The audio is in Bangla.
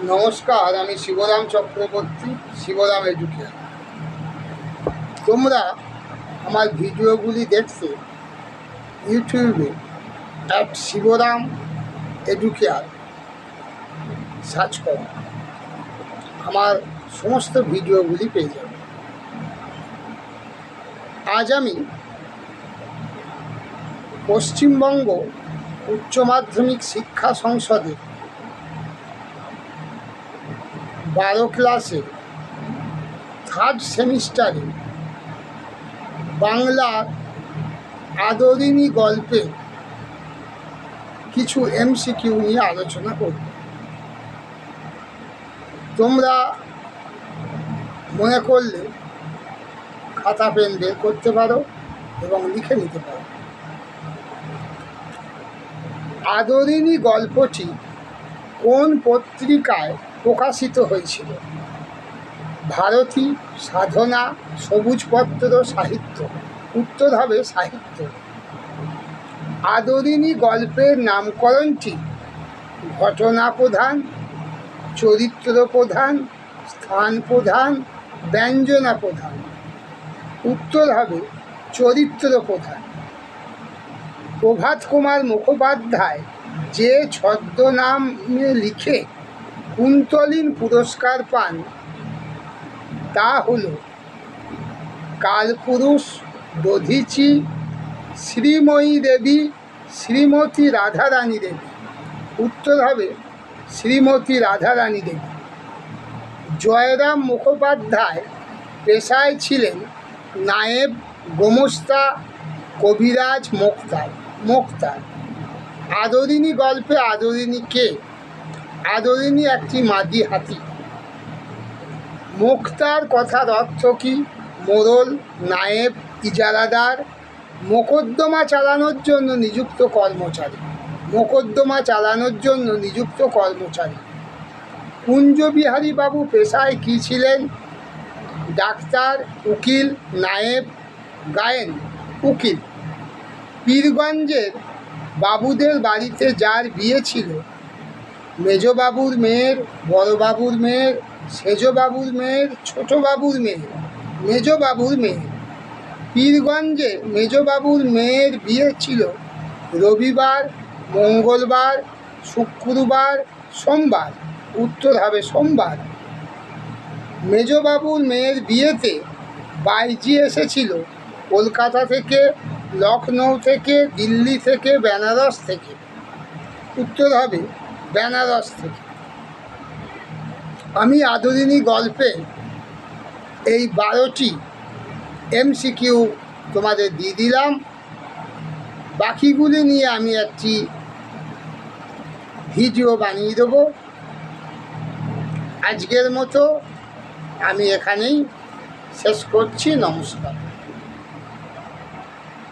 নমস্কার, আমি শিবরাম চক্রবর্তী, শিবরাম এডুকেয়ার। তোমরা আমার ভিডিওগুলি দেখতে ইউটিউবে @শিবরাম এডুকেয়ার সার্চ করো, আমার সমস্ত ভিডিওগুলি পেয়ে যাবে। আজ আমি পশ্চিমবঙ্গ উচ্চ মাধ্যমিক শিক্ষা সংসদের 12 ক্লাসের 3rd সেমিস্টারে বাংলার আদরিণী গল্পের কিছু MCQ নিয়ে আলোচনা করব। তোমরা মনে করলে খাতা পেন বের করতে পারো এবং লিখে নিতে পারো। আদরিণী গল্পটি কোন পত্রিকায় প্রকাশিত হয়েছিল? ভারতী, সাধনা, সবুজপত্র, সাহিত্য। উত্তর হবে সাহিত্য। আদরিণী গল্পের নামকরণটি ঘটনা প্রধান, চরিত্র প্রধান, স্থান প্রধান, ব্যঞ্জনা প্রধান। উত্তর হবে চরিত্র প্রধান। প্রভাত কুমার মুখোপাধ্যায় যে ছদ্মনামে লিখে কুন্তলীন পুরস্কার পান তা হল কালপুরুষ, দধিচি, শ্রীময়ী দেবী, শ্রীমতী রাধারানী দেবী। উত্তর হবে শ্রীমতী রাধারানী দেবী। জয়রাম মুখোপাধ্যায় পেশায় ছিলেন নায়েব, গোমস্তা, কবিরাজ, মোক্তার। আদরিণী গল্পে আদরিণী কে? আদরিণী একটি মাদি হাতি। মোক্তার কথার অর্থ কি? মোড়ল, নায়েব, ইজারাদার। মোকদ্দমা চালানোর জন্য নিযুক্ত কর্মচারী। মোকদ্দমা চালানোর জন্য নিযুক্ত কর্মচারী। কুঞ্জবিহারী বাবু পেশায় কি ছিলেন? ডাক্তার, উকিল, নায়েব, গায়েন, উকিল। পীরগঞ্জের বাবুদের বাড়িতে যার বিয়ে ছিল, মেজবাবুর মেয়ের, বড়বাবুর মেয়ের, সেজবাবুর মেয়ের, ছোটবাবুর মেয়ের, মেজবাবুর মেয়ের। পীরগঞ্জে মেজবাবুর মেয়ের বিয়ে ছিল রবিবার, মঙ্গলবার, শুক্রবার, সোমবার। উত্তর হবে সোমবার। মেজবাবুর মেয়ের বিয়েতে বাইজি এসেছিল কলকাতা থেকে, লখনৌ থেকে, দিল্লি থেকে, বেনারস থেকে। উত্তর হবে বেনারস থেকে। আমি আদরিণী গল্পে এই 12টি MCQ তোমাদের দিয়ে দিলাম। বাকিগুলি নিয়ে আমি একটি ভিডিও বানিয়ে দেবো। আজকের মতো আমি এখানেই শেষ করছি। নমস্কার।